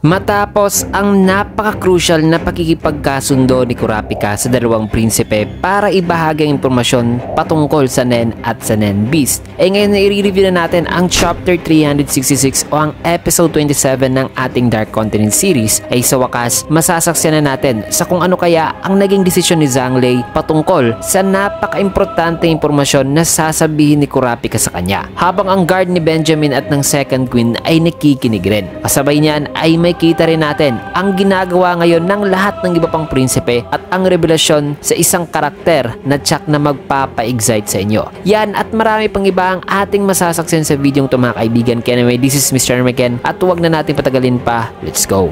Matapos ang napaka-crucial na pakikipagkasundo ni Kurapika sa dalawang prinsipe para ibahagi ang impormasyon patungkol sa Nen at sa Nen Beast, ngayon na i-review na natin ang Chapter 366 o ang Episode 27 ng ating Dark Continent series. Sa wakas, masasaksiyan na natin sa kung ano kaya ang naging desisyon ni Zhang-Lei patungkol sa napaka-importante impormasyon na sasabihin ni Kurapika sa kanya, habang ang guard ni Benjamin at ng Second Queen ay nakikinig rin. Kasabay niyan ay may kita rin natin ang ginagawa ngayon ng lahat ng iba pang prinsipe at ang revelasyon sa isang karakter na tsak na magpapa-excite sa inyo. Yan at marami pang iba ang ating masasaksiyan sa video ito mga kaibigan. Kaya anyway, this is Mr. Armageddon at huwag na natin patagalin pa. Let's go!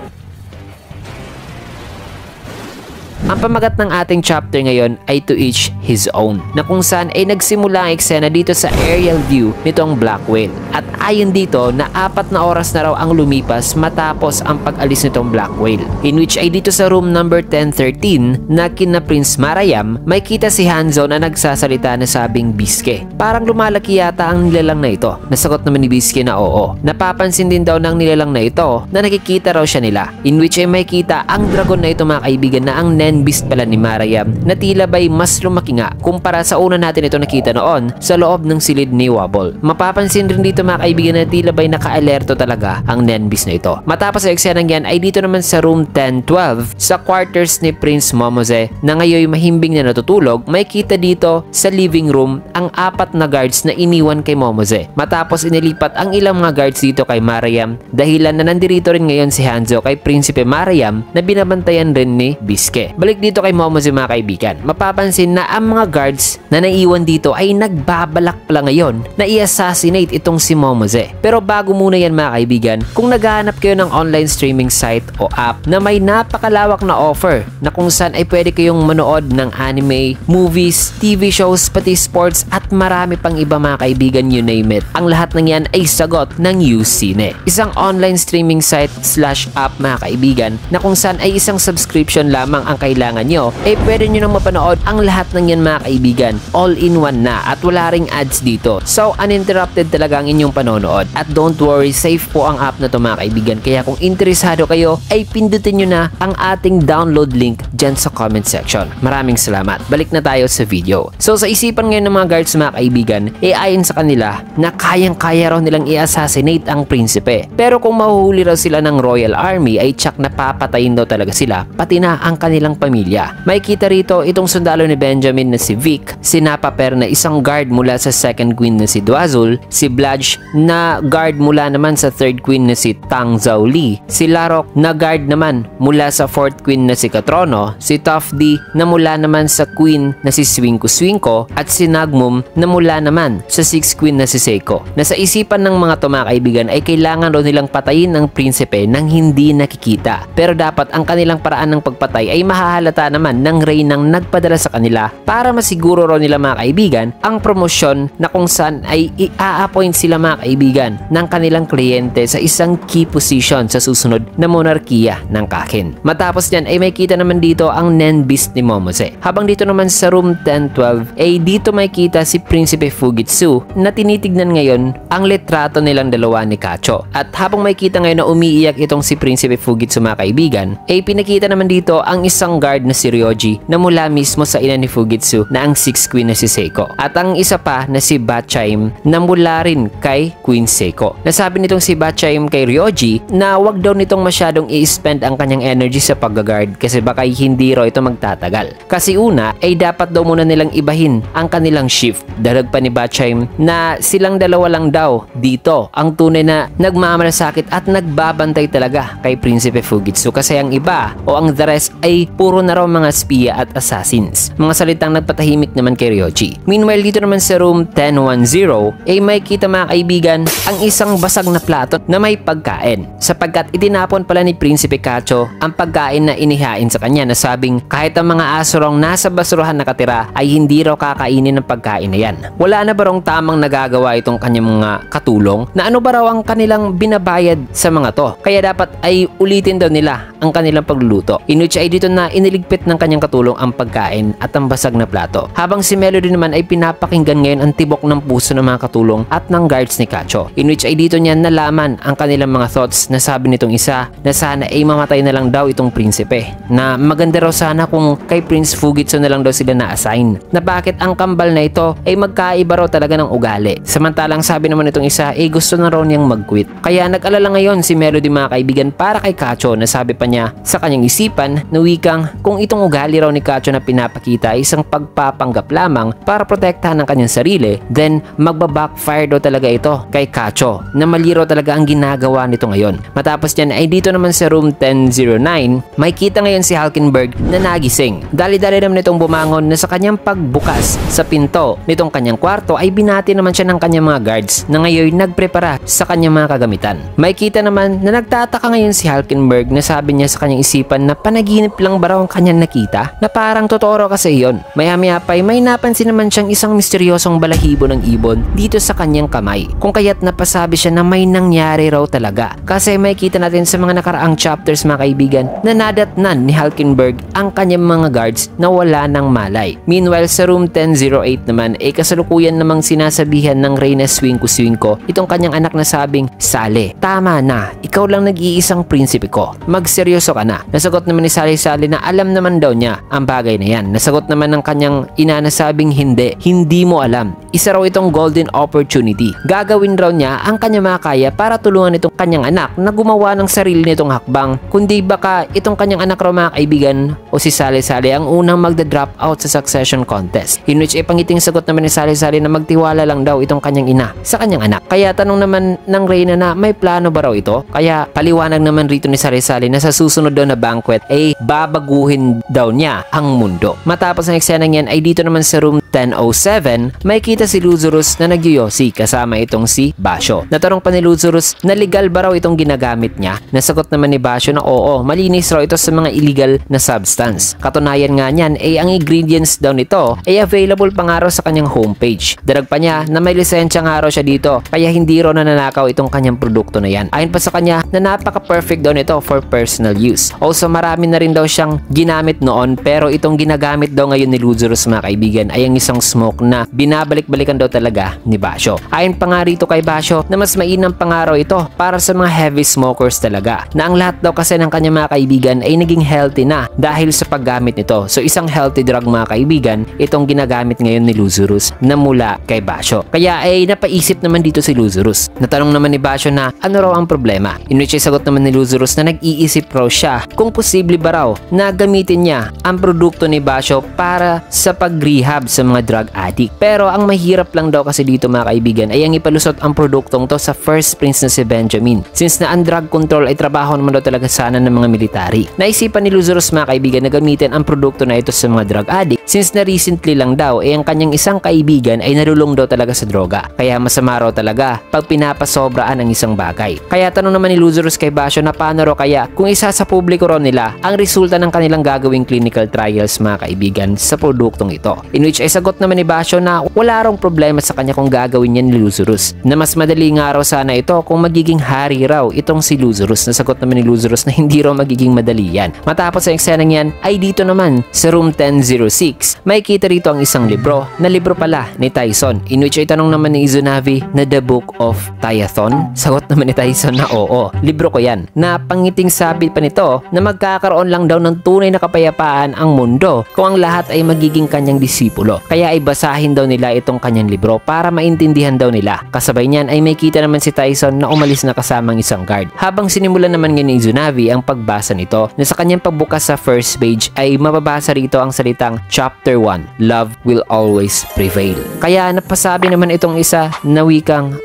Ang pamagat ng ating chapter ngayon ay To Each His Own, na kung saan ay nagsimula ang eksena dito sa aerial view nitong Black Whale. At ayon dito na 4 na oras na raw ang lumipas matapos ang pag-alis nitong Black Whale, in which ay dito sa room number 1013 na kina Prince Marayam may kita si Hanzo na nagsasalita na sabing Bisque. Parang lumalaki yata ang nilalang na ito. Nasagot naman ni Bisque na oo. Napapansin din daw ng nilalang na ito na nakikita raw siya nila, in which ay may kita ang dragon na ito mga kaibigan na ang Nen Beast pala ni Marayam na tila ba'y mas lumaki nga kumpara sa una natin ito nakita noon sa loob ng silid ni Wobble. Mapapansin rin dito mga kaibigan na tila ba'y naka-alerto talaga ang Nen Beast na ito. Matapos sa eksenang yan ay dito naman sa room 1012 sa quarters ni Prince Momose na ngayon mahimbing na natutulog, may kita dito sa living room ang 4 na guards na iniwan kay Momose. Matapos inilipat ang ilang mga guards dito kay Marayam, dahilan na nandirito rin ngayon si Hanzo kay Prinsipe Marayam na binabantayan rin ni Bisque. Balik dito kay Momose mga kaibigan, mapapansin na ang mga guards na naiwan dito ay nagbabalak pala ngayon na i-assassinate itong si Momose. Pero bago muna yan mga kaibigan, kung naghahanap kayo ng online streaming site o app na may napakalawak na offer na kung saan ay pwede kayong manood ng anime, movies, TV shows, pati sports at marami pang iba mga kaibigan, you name it, ang lahat ng yan ay sagot ng YouCine. Isang online streaming site / app mga kaibigan na kung saan ay isang subscription lamang ang kailangan nyo, pwede nyo nang mapanood ang lahat ng yan mga kaibigan, all in one na at wala ring ads dito. So uninterrupted talaga ang inyong panonood at don't worry, safe po ang app na to mga kaibigan, kaya kung interesado kayo ay pindutin nyo na ang ating download link dyan sa comment section. Maraming salamat. Balik na tayo sa video. So sa isipan ngayon ng mga guards mga kaibigan, ayon sa kanila na kayang-kaya raw nilang i-assassinate ang prinsipe. Pero kung mahuhuli raw sila ng Royal Army ay tsak na papatayin daw talaga sila, pati na ang kanilang pamilya. May kita rito itong sundalo ni Benjamin na si Vic, si Napaper na isang guard mula sa Second Queen na si Duazul, si Bladge na guard mula naman sa Third Queen na si Tang Zhaoli, si Larok na guard naman mula sa Fourth Queen na si Katrono, si Tofdi na mula naman sa Queen na si Swinko Swinko, at si Nagmum na mula naman sa Sixth Queen na si Seiko. Na sa isipan ng mga to mga kaibigan ay kailangan raw nilang patayin ang prinsipe nang hindi nakikita. Pero dapat ang kanilang paraan ng pagpatay ay mahahalata naman ng Reynang nagpadala sa kanila para masiguro raw nila mga kaibigan ang promosyon na kung saan ay i-appoint sila mga kaibigan ng kanilang kliyente sa isang key position sa susunod na monarkiya ng Kakin. Matapos yan ay may kita naman dito ang Nen Beast ni Momose. Habang dito naman sa room 1012 ay dito may kita si Prinsipe Fugitsu na tinitignan ngayon ang litrato nilang dalawa ni Kacho. At habang may kita ngayon na umiiyak itong si Prinsipe Fugitsu mga kaibigan, ay pinakita naman dito ang isang guard na si Ryoji na mula mismo sa ina ni Fugitsu na ang Sixth Queen na si Seiko. At ang isa pa na si Batchaim na mula rin kay Queen Seiko. Nasabi nitong si Batchaim kay Ryoji na wag daw nitong masyadong i-spend ang kanyang energy sa pag-guard kasi baka hindi raw ito magtatagal. Kasi una ay dapat daw muna nilang ibahin ang kanilang shift. Dalag pa ni Batchaim na silang dalawa lang daw dito ang tunay na nagmamalasakit at nagbabantay talaga kay Prinsipe Fugitsu kasi ang iba o ang the rest ay puro na raw mga spiya at assassins. Mga salitang nagpatahimik naman kay Ryoji. Meanwhile dito naman sa room 1010 ay may kita mga kaibigan ang isang basag na plato na may pagkain sapagkat itinapon pala ni Prinsipe Kacho ang pagkain na inihain sa kanya na sabing kahit ang mga asurong nasa basurahan nakatira ay hindi raw kakainin ng pagkain na yan. Wala na ba raw tamang nagagawa itong kanyang mga katulong na ano ba raw ang kanilang binabayad sa mga to, kaya dapat ay ulitin daw nila ang kanilang pagluluto. In which ay dito na iniligpit ng kanyang katulong ang pagkain at ang basag na plato. Habang si Melody naman ay pinapakinggan ngayon ang tibok ng puso ng mga katulong at ng guards ni Cacho, in which ay dito niya nalaman ang kanilang mga thoughts na sabi nitong isa na sana ay mamatay na lang daw itong prinsipe, na maganda raw sana kung kay Prince Fugitsu na lang daw sila na-assign, na bakit ang kambal na ito ay magkaiba raw talaga ng ugali. Samantalang sabi naman itong isa ay gusto na raw niyang mag-quit. Kaya nag-alala ngayon si Melody mga kaibigan para kay Cacho, na sabi pa niya sa kanyang isipan na wikang kung itong ugali raw ni Cacho na pinapakita ay isang pagpapanggap lamang para protektahan ng kanyang sarili, then magbabackfire daw talaga ito kay Cacho, na mali raw talaga ang ginagawa nito ngayon. Matapos niyan ay dito naman sa room 1009, may kita ngayon si Hulkenberg na nagising. Dali-dali naman itong bumangon na sa kanyang pagbukas sa pinto nitong kanyang kwarto ay binati naman siya ng kanyang mga guards na ngayon nagprepara sa kanyang mga kagamitan. May kita naman na nagtataka ngayon si Hulkenberg na sabi niya sa kanyang isipan na panaginip lang ba raw ang kanyang nakita, na parang totoo raw kasi yun. Maya-maya pa may napansin naman siyang isang misteryosong balahibo ng ibon dito sa kanyang kamay, kung kaya't napasabi siya na may nangyari raw talaga. Kasi may kita natin sa mga nakaraang chapters mga kaibigan na nadatnan ni Hulkenberg ang kanyang mga guards na wala ng malay. Meanwhile sa room 1008 naman ay kasalukuyan namang sinasabihan ng Reyna Swinko itong kanyang anak na sabing, "Sale, tama na, ikaw lang nag-iisang prinsipe ko, magseryoso ka na." Nasagot naman ni Sale na alam naman daw niya ang bagay na yan. Nasagot naman ng kanyang ina na sabing, hindi mo alam, isa raw itong golden opportunity. Gagawin raw niya ang kanyang makakaya para tulungan itong kanyang anak na gumawa ng sarili nitong hakbang, kundi baka itong kanyang anak raw mga kaibigan o si Sale ang unang magda-drop out sa succession contest, in which ipangiting sagot naman ni Sale na magtiwala lang daw itong kanyang ina sa kanyang anak. Kaya tanong naman ng Reyna na may plano ba raw ito? Kaya paliwanag naman rito ni Sale na sa susunod daw na banquet ay babaguhin daw niya ang mundo. Matapos ang eksena niyan ay dito naman sa room 1007 may kita si Lazarus na nagyoyosi kasama itong si Basho. Natanong pa ni Lazarus na legal ba raw itong ginagamit niya? Nasagot naman ni Basho na oo, malinis raw ito sa mga illegal na substance. Katunayan nga niyan ay ang ingredients daw nito ay available pa nga raw sa kanyang homepage. Darag pa niya na may lisensya nga raw siya dito, kaya hindi raw nananakaw itong kanyang produkto na yan. Ayon pa sa kanya na napaka-perfect daw nito for personal use. Also marami na rin daw siyang ginamit noon, pero itong ginagamit daw ngayon ni Lazarus mga kaibigan ay ang isang smoke na binabalik-balikan daw talaga ni Basho. Ayon pa nga rito kay Basho na mas mainam pa nga raw ito para sa mga heavy smokers talaga, na ang lahat daw kasi ng kanyang mga kaibigan ay naging healthy na dahil sa paggamit nito. So isang healthy drug mga kaibigan itong ginagamit ngayon ni Lazarus na mula kay Basho. Kaya ay napaisip naman dito si Lazarus. Natanong naman ni Basho na ano raw ang problema, in which ay sagot naman ni Lazarus na nag-iisip raw siya kung posible ba raw na gamitin niya ang produkto ni Basho para sa pag-rehab sa mga drug addict. Pero ang mahirap lang daw kasi dito mga kaibigan ay ang ipalusot ang produktong to sa first prince na si Benjamin, since na ang drug control ay trabaho naman daw talaga sana ng mga military. Naisipan ni Lazarus mga kaibigan na gamitin ang produkto na ito sa mga drug addict, since na recently lang daw ay ang kanyang isang kaibigan ay nalulong daw talaga sa droga. Kaya masama raw talaga pag pinapasobraan ang isang bagay. Kaya tanong naman ni Lazarus kay Basho na paano raw kaya kung isa sa publiko raw nila ang resulta ng kanilang gagawing clinical trials mga kaibigan sa produktong ito, in which ay sagot naman ni Basho na wala raw problema sa kanya kung gagawin niya ni Lazarus, na mas madali nga raw sana ito kung magiging hari raw itong si Lazarus. Nasagot naman ni Lazarus na hindi raw magiging madali yan. Matapos ang eksenang yan ay dito naman sa room 1006 may kita rito ang isang libro na libro pala ni Tyson, in which ay tanong naman ni Izunami na The Book of Tyathon. Sagot naman ni Tyson na oo, libro ko yan, na pangiting sabi pa nito na magkakaroon lang daw ng tunay na kapayapaan ang mundo kung ang lahat ay magiging kanyang disipulo. Kaya ay basahin daw nila itong kanyang libro para maintindihan daw nila. Kasabay niyan ay may kita naman si Tyson na umalis na kasamang isang guard. Habang sinimulan naman ni Izunami ang pagbasa nito, na sa kanyang pagbukas sa first page ay mababasa rito ang salitang Chapter 1, Love Will Always Prevail. Kaya napasabi naman itong isa na wikang,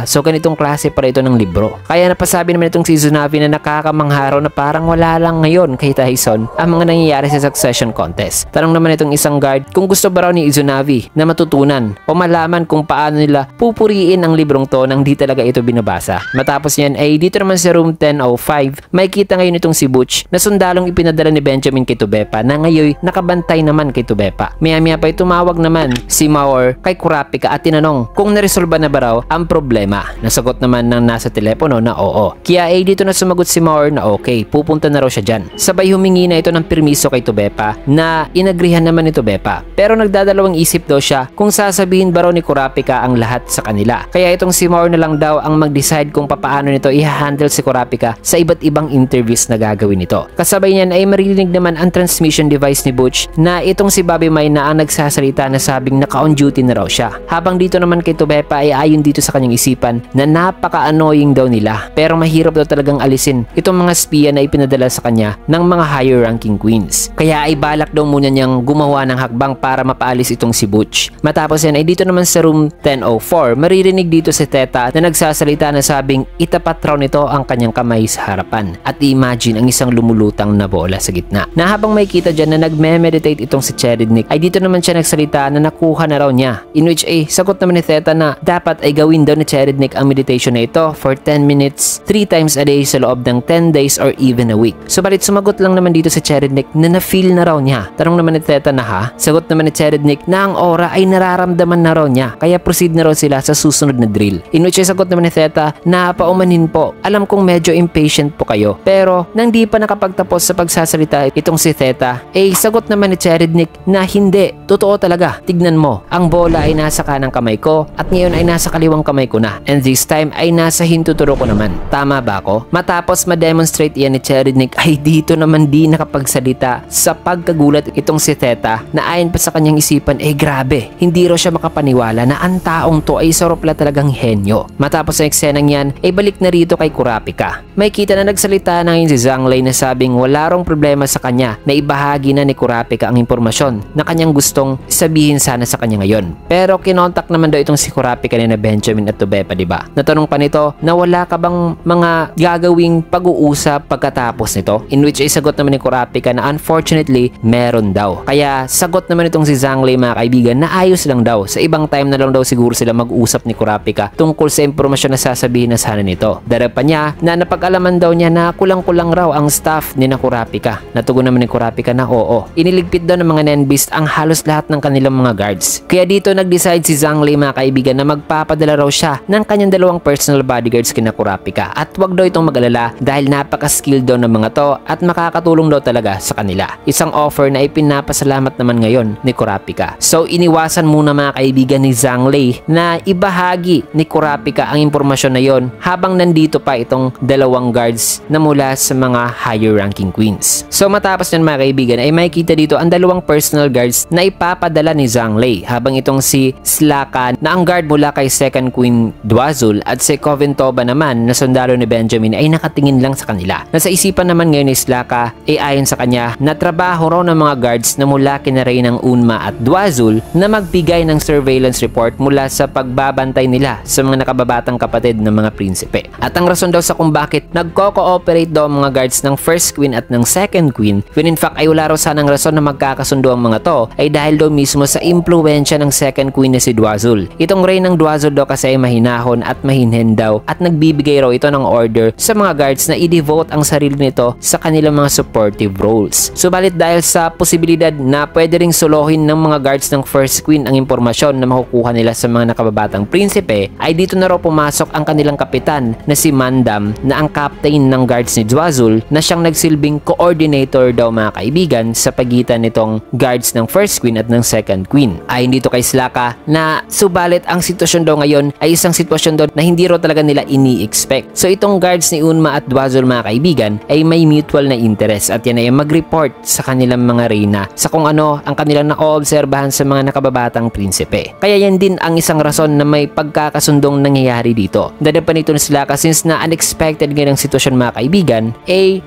so ganitong klase para ito ng libro. Kaya napasabi naman itong si Izunami na nakakamangharo na parang wala lang ngayon kay Tyson ang mga nangyayari sa succession contest. Tanong naman itong isang guard kung gusto ba raw ni ni Izunavi na matutunan o malaman kung paano nila pupuriin ang librong to nang di talaga ito binabasa. Matapos yan ay dito naman sa room 1005, may kita ngayon itong si Butch na sundalong ipinadala ni Benjamin kay Tubepa na ngayon nakabantay naman kay Tubepa. Maya-maya pa ay tumawag naman si Maor kay Kurapika at tinanong kung naresolba na ba raw ang problema. Nasagot naman ng nasa telepono na oo. Kaya ay dito na sumagot si Maor na okay, pupunta na raw siya dyan. Sabay humingi na ito ng permiso kay Tubepa na inagrihan naman ni Tubepa. Pero nagdadalawang isip daw siya kung sasabihin ba raw ni Kurapika ang lahat sa kanila. Kaya itong si Maor na lang daw ang mag-decide kung paano nito i-handle si Kurapika sa iba't ibang interviews na gagawin nito. Kasabay niyan ay maririnig naman ang transmission device ni Butch na itong si Bobby May na ang nagsasalita na sabing naka-on duty na raw siya. Habang dito naman kay Tubepa ay ayon dito sa kanyang isipan na napaka-annoying daw nila. Pero mahirap daw talagang alisin itong mga spiya na ipinadala sa kanya ng mga higher ranking queens. Kaya ay balak daw muna niyang gumawa ng hakbang para mapaalis itong si Butch. Matapos yan ay dito naman sa room 1004, maririnig dito si Teta na nagsasalita na sabing itapat raw nito ang kanyang kamay sa harapan. At imagine ang isang lumulutang na bola sa gitna. Na habang may kita dyan na nagme-meditate itong si Cherednik, ay dito naman siya nagsalita na nakuha na raw niya. In which ay sagot naman ni Teta na dapat ay gawin daw ni Cherednik ang meditation na ito for 10 minutes, 3 times a day sa loob ng 10 days or even a week. Subalit sumagot lang naman dito si Cherednik na na-feel na raw niya. Tanong naman ni Teta na ha? Sagot naman ni Cherednik na ang aura ay nararamdaman na raw niya. Kaya proceed na raw sila sa susunod na drill. In which ay sagot naman ni Teta na paumanin po. Alam kong medyo impatient po kayo. Pero nang di pa nakapagtapos sa pagsasalita itong si Teta, ay sagot naman ni Cherednik na hindi. Totoo talaga. Tignan mo. Ang bola ay nasa kanang kamay ko at ngayon ay nasa kaliwang kamay ko na. And this time ay nasa hintuturo ko naman. Tama ba ako? Matapos ma-demonstrate yan ni Cherednik ay dito naman di nakapagsalita sa pagkagulat itong si Teta na ayon pa sa kanyang isipan ay grabe. Hindi raw siya makapaniwala na ang taong to ay soropla talagang henyo. Matapos ang eksenang yan ay balik na rito kay Kurapika. May kita na nagsalita na ngayon si Zhanglei na sabing wala rong problema sa kanya na ibahagi na ni Kurapika ang impormasyon na kanyang gustong sabihin sana sa kanya ngayon. Pero kinontak naman daw itong si Kurapika ni na Benjamin at Tubepa, diba? Natanong pa nito na wala ka bang mga gagawing pag-uusap pagkatapos nito? In which ay sagot naman ni Kurapika na unfortunately meron daw. Kaya sagot naman itong si Zhanglei mga kaibigan na ayos lang daw. Sa ibang time na lang daw siguro sila mag-usap ni Kurapika tungkol sa impormasyon na sasabihin na sana nito. Darapan niya na napag-alaman daw niya na kulang-kulang raw ang staff ni na Kurapika. Natugon naman ni Kurapika na oo. Iniligpit daw ng mga Nenbeast ang halos lahat ng kanilang mga guards. Kaya dito nag-decide si Zhanglei mga kaibigan na magpapadala raw siya ng kanyang dalawang personal bodyguards kina Kurapika. At wag daw itong mag-alala dahil napaka-skilled daw ng mga to at makakatulong daw talaga sa kanila. Isang offer na ipinapasalamat naman ngayon ni Kurapika. So iniwasan muna mga kaibigan ni Zhanglei na ibahagi ni Kurapika ang impormasyon na yon habang nandito pa itong dalawang guards na mula sa mga higher ranking queens. So matapos yan mga kaibigan ay makikita dito ang dalawang personal guards na ipapadala ni Zhanglei habang itong si Slaka na ang guard mula kay second queen Dwazul at si Koventoba naman na sundalo ni Benjamin ay nakatingin lang sa kanila. Nasa isipan naman ngayon ni Slaka ay ayon sa kanya na trabaho raw ng mga guards na mula kina Reynang Unma at Dwazul na magbigay ng surveillance report mula sa pagbabantay nila sa mga nakababatang kapatid ng mga prinsipe. At ang rason daw sa kung bakit nagko-cooperate daw ang mga guards ng first queen at ng second queen, when in fact ay wala raw sanang rason na magkakasundo ang mga to, ay dahil daw mismo sa impluensya ng second queen na si Dwazul. Itong Reynang Dwazul daw kasi ay mahinahon at mahinhen daw at nagbibigay raw ito ng order sa mga guards na i-devote ang sarili nito sa kanilang mga supportive roles. Subalit dahil sa posibilidad na pwede ring solohin ng mga guards ng first queen ang impormasyon na makukuha nila sa mga nakababatang prinsipe, ay dito na raw pumasok ang kanilang kapitan na si Mandam na ang captain ng guards ni Dwazul na siyang nagsilbing coordinator daw mga kaibigan sa pagitan nitong guards ng first queen at ng second queen. Ayon dito kay Slaka na subalit ang sitwasyon daw ngayon ay isang sitwasyon daw na hindi raw talaga nila ini-expect. So itong guards ni Unma at Dwazul mga kaibigan ay may mutual na interest at yan ay mag-report sa kanilang mga reyna sa kung ano ang kanilang na-oobserbahan sa mga nakababatang prinsipe. Kaya yan din ang isang rason na may pagkakasundong nangyayari dito. Dadapan nito na sila kasi since na unexpected ngayon ang sitwasyon mga kaibigan,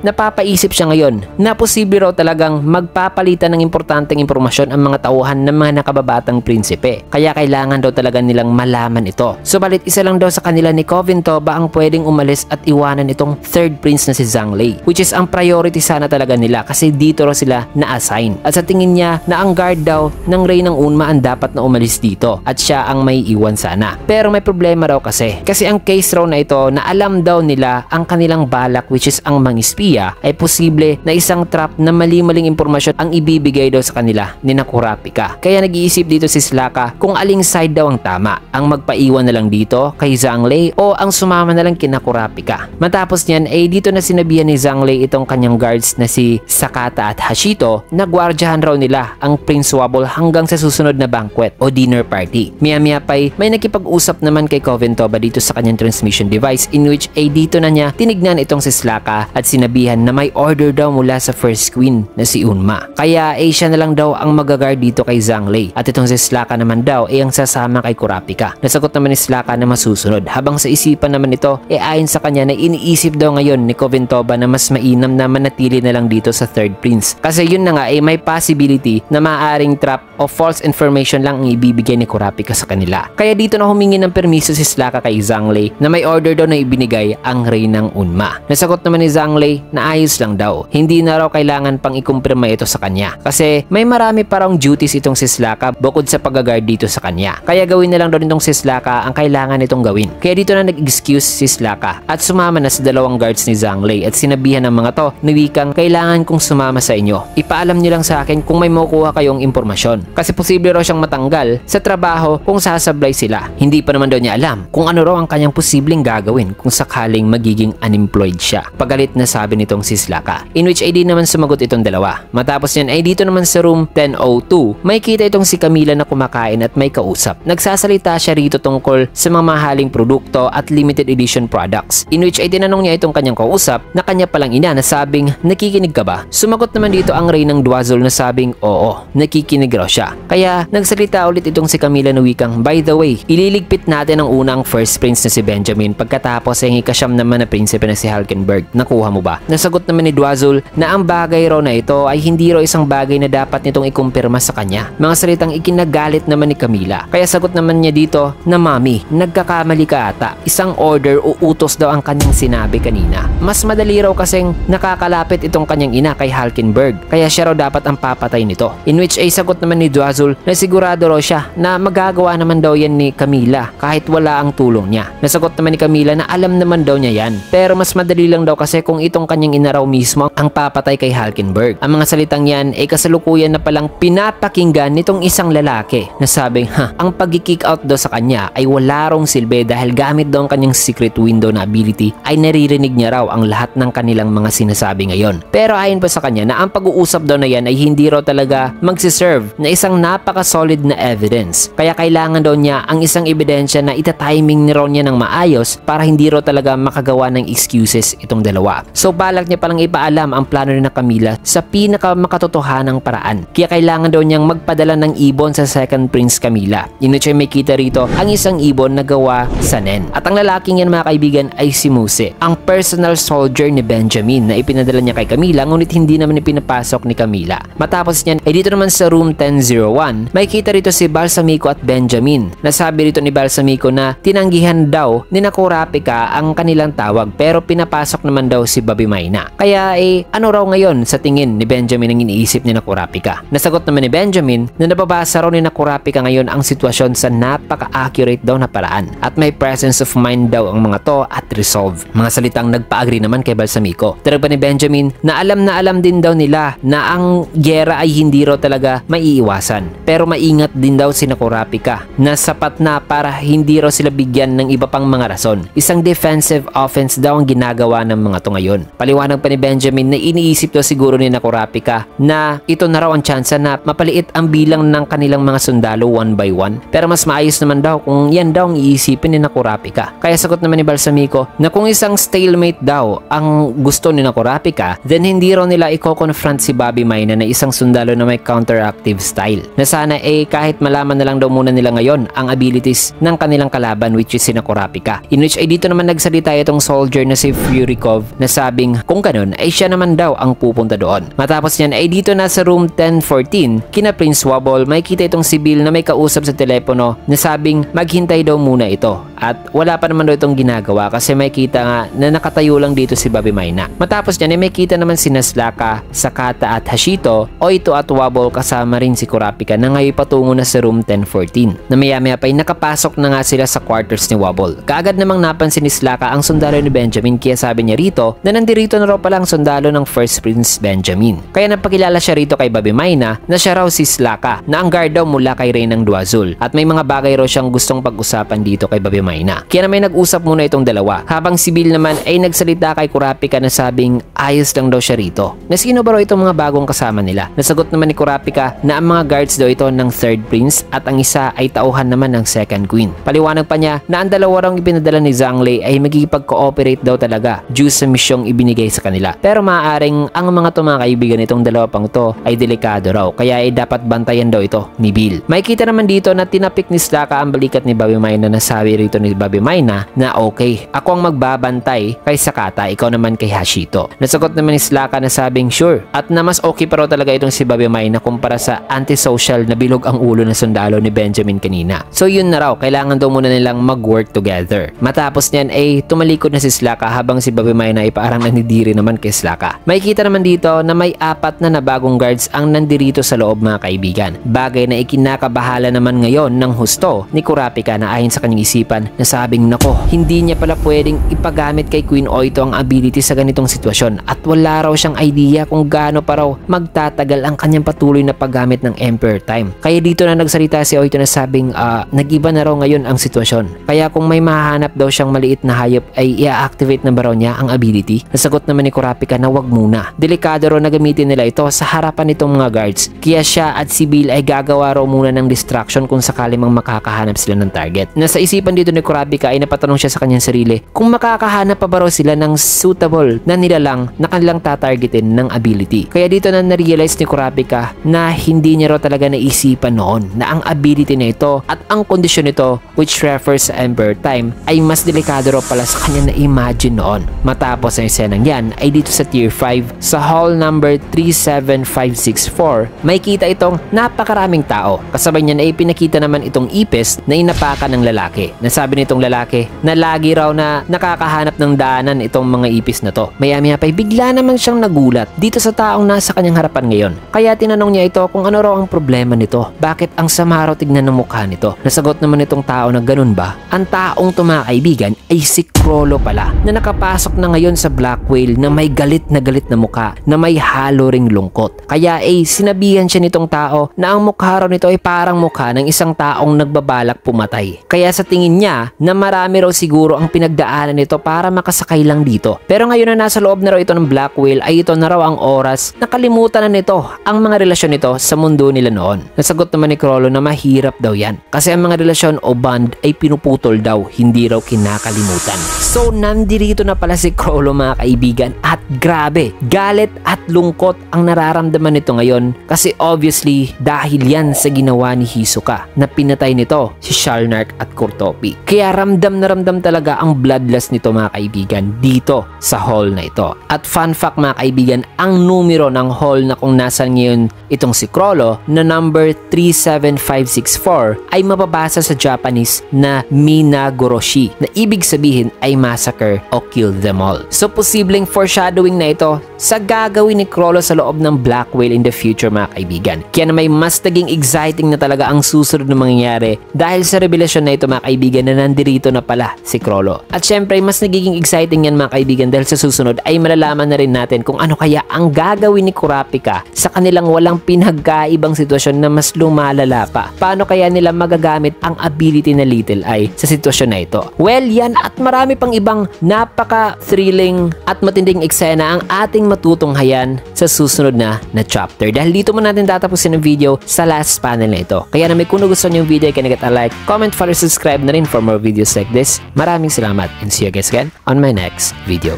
napapaisip siya ngayon na posible raw talagang magpapalitan ng importanteng impormasyon ang mga tauhan ng mga nakababatang prinsipe. Kaya kailangan daw talaga nilang malaman ito. Subalit isa lang daw sa kanila ni Koventoba ang pwedeng umalis at iwanan itong third prince na si Zhanglei, which is ang priority sana talaga nila kasi dito raw sila na-assign. At sa tingin niya na ang guard daw ng Rey ng Unma ang dapat na umalis dito at siya ang may iwan sana. Pero may problema raw kasi ang case raw na ito na alam daw nila ang kanilang balak, which is ang mangispiya, ay posible na isang trap na mali-maling impormasyon ang ibibigay daw sa kanila ni Kurapika. Kaya nag-iisip dito si Slaka kung aling side daw ang tama, ang magpaiwan na lang dito kay Zhang-Lei o ang sumama na lang kina Kurapika. Matapos niyan ay dito na sinabihan ni Zhang-Lei itong kanyang guards na si Sakata at Hashito na gwardiyahan raw nila ang Prince Wobble hanggang sa susunod na banquet o dinner party. Maya-maya pa'y may nakipag-usap naman kay Koventoba dito sa kanyang transmission device, in which ay dito na niya tinignan itong si Slaka at sinabihan na may order daw mula sa First Queen na si Unma. Kaya ay siya na lang daw ang magagard dito kay Zhang-Lei at itong si Slaka naman daw ay ang sasama kay Kurapika. Nasagot naman ni Slaka na masusunod, habang sa isipan naman ito ay ayon sa kanya na iniisip daw ngayon ni Koventoba na mas mainam na manatili na lang dito sa Third Prince. Kasi yun na nga ay may possibility na maaaring trap o false information lang ang ibibigay ni Kurapika sa kanila. Kaya dito na humingi ng permiso si Slaka kay Zhang-Lei na may order daw na ibinigay ang Rey ng Unma. Nasagot naman ni Zhang-Lei na ayos lang daw. Hindi na raw kailangan pang ikumpirma ito sa kanya kasi may marami parang duties itong si Slaka bukod sa pag-guard dito sa kanya. Kaya gawin na lang daw nitong si Slaka ang kailangan nitong gawin. Kaya dito na nag-excuse si Slaka at sumama na sa dalawang guards ni Zhang-Lei at sinabihan ng mga to na wikang kailangan kong sumama sa inyo. Ipaalam niyo lang sa akin kung may makukuha kayong impormasyon. Kasi posible raw siyang matanggal sa trabaho kung sasablay sila. Hindi pa naman daw niya alam kung ano raw ang kanyang posibleng gagawin kung sakaling magiging unemployed siya. Pagalit na sabi nitong si Slaka, in which ay di naman sumagot itong dalawa. Matapos yan ay dito naman sa room 1002 may kita itong si Camila na kumakain at may kausap. Nagsasalita siya rito tungkol sa mga mahaling produkto at limited edition products, in which ay tinanong niya itong kanyang kausap na kanya palang ina na sabing, nakikinig ka ba? Sumagot naman dito ang Rey ng Dwazul na sabing, oo, nakikinig raw siya. Kaya nagsalita ulit itong si Camila na wikang, by the way, ililigpit natin ang unang first prince na si Benjamin pagkatapos ay ikasyam naman na prinsipe na si Halkenberg. Nakuha mo ba? Nasagot naman ni Dwazul na ang bagay raw na ito ay hindi raw isang bagay na dapat nitong ikumpirma sa kanya. Mga salitang ikinagalit naman ni Camila. Kaya sagot naman niya dito na, mami, nagkakamali ka ata. Isang order o utos daw ang kanyang sinabi kanina. Mas madali raw kasing nakakalapit itong kanyang ina kay Halkenberg. Kaya siya raw dapat ang papatay nito. In which ay sagot naman ni Dwazul na sigurado raw siya na magagawa naman daw yan ni Camila kahit wala ang tulong niya. Nasagot naman ni Camila na alam naman daw niya yan. Pero mas madali lang daw kasi kung itong kanyang ina raw mismo ang papatay kay Halkenberg. Ang mga salitang yan ay kasalukuyan na palang pinapakinggan nitong isang lalaki na sabing, ang pag-kick out daw sa kanya ay wala rong silbi dahil gamit daw ang kanyang secret window na ability ay naririnig niya raw ang lahat ng kanilang mga sinasabi ngayon. Pero ayon pa sa kanya na ang pag-uusap daw na yan ay hindi raw talaga magsiserve na isang napaka-solid na evidence. Kaya kailangan daw niya ang isang ebidensya na itatiming ni raw niya ng maayos para hindi raw talaga makagawa ng excuses itong dalawa. So balak niya palang ipaalam ang plano ni Camila sa pinaka makatotohanang paraan. Kaya kailangan daw niyang magpadala ng ibon sa second prince Camila. Yun siya may kita rito ang isang ibon na gawa sa Nen. At ang lalaking yan mga kaibigan ay si Muse, ang personal soldier ni Benjamin na ipinadala niya kay Camila ngunit hindi naman ipinapasok ni Camila. Matapos niyan ay dito naman sa room 1001 may kita rito si Balsamico at Benjamin. Nasabi rito ni Balsamico na tinanggihan daw ni Kurapika ang kanilang tawag pero pinapasok naman daw si Bobby Mayna. Kaya ano raw ngayon sa tingin ni Benjamin ang iniisip ni Kurapika? Nasagot naman ni Benjamin na nababasa raw ni Kurapika ngayon ang sitwasyon sa napaka-accurate daw na paraan at may presence of mind daw ang mga to at resolve. Mga salitang nagpa-agree naman kay Balsamico. Tarag pa ni Benjamin na alam din daw nila na ang gyera ay hindi raw talaga maiiwasan. Pero maingat din daw si Kurapika na sapat na para hindi raw sila bigyan ng iba pang mga rason. Isang defensive offense daw ang ginagawa ng mga to ngayon. Paliwanag pa ni Benjamin na iniisip daw siguro ni Kurapika na ito na raw ang tsansa na mapaliit ang bilang ng kanilang mga sundalo one by one. Pero mas maayos naman daw kung yan daw ang iisipin ni Kurapika. Kaya sagot naman ni Balsamico na kung isang stalemate daw ang gusto ni Kurapika, then hindi raw nila i-confront si Bobby Mayna na isang sundalo na may counteractive style. Na sana kahit malaman na lang daw muna nila ngayon ang abilities ng kanilang kalaban which is si Kurapika. In which ay dito naman nagsalita itong soldier na si Furikov na sabing kung ganun ay siya naman daw ang pupunta doon. Matapos niyan ay dito na sa room 1014 kina Prince Wobble may kita itong sibil na may kausap sa telepono na sabing maghintay daw muna ito at wala pa naman daw itong ginagawa kasi may kita nga na nakatayo lang dito si Bobby Mayna. Matapos niyan ay may kita naman si Slaka, Sakata at Hashito o ito at Wobble kasama rin si Kurapika na ngayon patungo na sa room 1014. Na maya-maya pa ay nakapasok na nga sila sa quarters ni Wobble. Kaagad namang napansin ni Slaka ang sundalo ni Benjamin kaya sabi niya rito na nandirito na raw pala ang sundalo ng First Prince Benjamin. Kaya napakilala siya rito kay Baby Mayna na siya raw si Slaka na ang guard daw mula kay Reynang Duazul at may mga bagay raw siyang gustong pag-usapan dito kay Baby Mayna. Kaya na may nag-usap muna itong dalawa habang si Bill naman ay nagsalita kay Kurapika na sabing ayos lang daw siya rito. Na sino ba raw itong mga bagong kasama nila? Nasagot naman ni Kurapika na ang mga guards daw ito ng Third Prince at ang isa ay tauhan naman ng Second Queen. Paliwanag pa niya na ang dalawa raw ipinadala ni Zhang Lei ay magkikipag-cooperate daw talaga due sa misyong ibinigay sa kanila. Pero maaaring ang mga kaibigan itong dalawa pang to ay delikado raw kaya ay dapat bantayan daw ito ni Bill. Makikita naman dito na tinapik ni Slaka ang balikat ni Baby Mayna na sabi rito ni Baby Mayna na okay, ako ang magbabantay kay Sakata, ikaw naman kay Hashito. Nasagot naman ni Slaka na sabing sure at na mas okay pa raw talaga itong si Baby Mayna kumpara sa antisocial na bilog ang ulo na sundalo ni Benjamin kanina. So yun na raw, kailangan daw muna nilang mag-work together. Matapos niyan ay tumalikod na si Slaka habang si Baby Mayna ay parang nanidiri naman kay Slaka. Makikita naman dito na may 4 na bagong guards ang nandirito sa loob mga kaibigan. Bagay na ikinakabahala naman ngayon ng husto ni Kurapika na ayon sa kanyang isipan na sabing nako, hindi niya pala pwedeng ipagamit kay Queen Oito ang ability sa ganitong sitwasyon at wala raw siyang idea kung gaano pa raw magtatagal ang kanyang patuloy na paggamit ng Emperor Time. Kaya dito na nagsalita si Oito na sabing nag-iba na raw ngayon ang sitwasyon. Kaya kung may mahanap daw siyang maliit na hayop ay i-activate na ba raw niya ang ability? Nasagot naman ni Kurapika na wag muna. Delikado raw na gamitin nila ito sa harapan nitong mga guards. Kaya siya at si Bill ay gagawa raw muna ng distraction kung sakali mang makakahanap sila ng target. Nasa isipan dito ni Kurapika ay napatanong siya sa kanyang sarili kung makakahanap pa ba raw sila ng suitable na nilalang na kanilang tatargetin ng ability. Kaya dito na na-realize ni Kurapika na hindi niya raw talaga naisipan noon na ang ability na ito at ang kondisyon nito which refers sa Emperor Time ay mas delikado raw pala sa kanya na imagine noon. Matapos ang senang yan ay dito sa Tier 5 sa hall number 37564 may kita itong napakaraming tao. Kasabay niya na ipinakita naman itong ipis na inapakan ng lalaki. Nasabi nitong lalaki na lagi raw na nakakahanap ng daanan itong mga ipis na to. Maya-maya pa bigla naman siyang nagulat dito sa taong nasa kanyang harapan ngayon. Kaya tinanong niya ito kung ano raw ang problema nito. Bakit ang sama raw tignan ng mukha nito? Nasagot naman itong tao na ganun ba? Ang taong to mga kaibigan ay si Chrollo pala na nakapasok na ngayon sa Black Whale na may galit na mukha na may halo ring lungkot. Kaya sinabihan siya nitong tao na ang mukha raw nito ay parang mukha ng isang taong nagbabalak pumatay. Kaya sa tingin niya na marami raw siguro ang pinagdaanan nito para makasakay lang dito. Pero ngayon na nasa loob na raw ito ng Black Whale ay ito na raw ang oras na kalimutan na nito ang mga relasyon nito sa mundo nila noon. Nasagot naman ni Chrollo na mahirap daw yan kasi ang mga relasyon o bond ay pinuputol daw, hindi raw kinakalimutan. So nandirito na pala si Chrollo mga kaibigan at grabe, galit at lungkot ang nararamdaman nito ngayon kasi obviously dahil yan sa ginawa ni Hisoka na pinatay nito si Shalnark at Kurtopi. Kaya ramdam na ramdam talaga ang bloodlust nito mga kaibigan dito sa hall na ito. At fun fact mga kaibigan, ang numero ng hall na kung nasan ngayon itong si Chrollo na number 37564 ay mababasa sa Japanese na Minagoroshi na ibig sabihin ay massacre o kill them all. So posibleng foreshadowing na ito sa gagawin ni Chrollo sa loob ng Black Whale in the future mga kaibigan. Kaya na may mas naging exciting na talaga ang susunod na mangyayari dahil sa revelasyon na ito mga kaibigan na nandirito na pala si Chrollo. At syempre mas nagiging exciting yan mga kaibigan dahil sa susunod ay malalaman na rin natin kung ano kaya ang gagawin ni Kurapika sa kanilang walang pinagkaibang sitwasyon na mas lumalala pa. Paano kaya nila magagamit ang ability na Little Eye sa sitwasyon na ito? Well yan at marami pang ibang napaka-thrilling at matinding eksena ang ating matutunghayan sa susunod na chapter. Dahil dito mo natin tatapusin ang video sa last panel na ito. Kaya naman kung nagustuhan niyo yung video, can I get a like, comment, follow, subscribe na rin for more videos like this. Maraming salamat and see you guys again on my next video.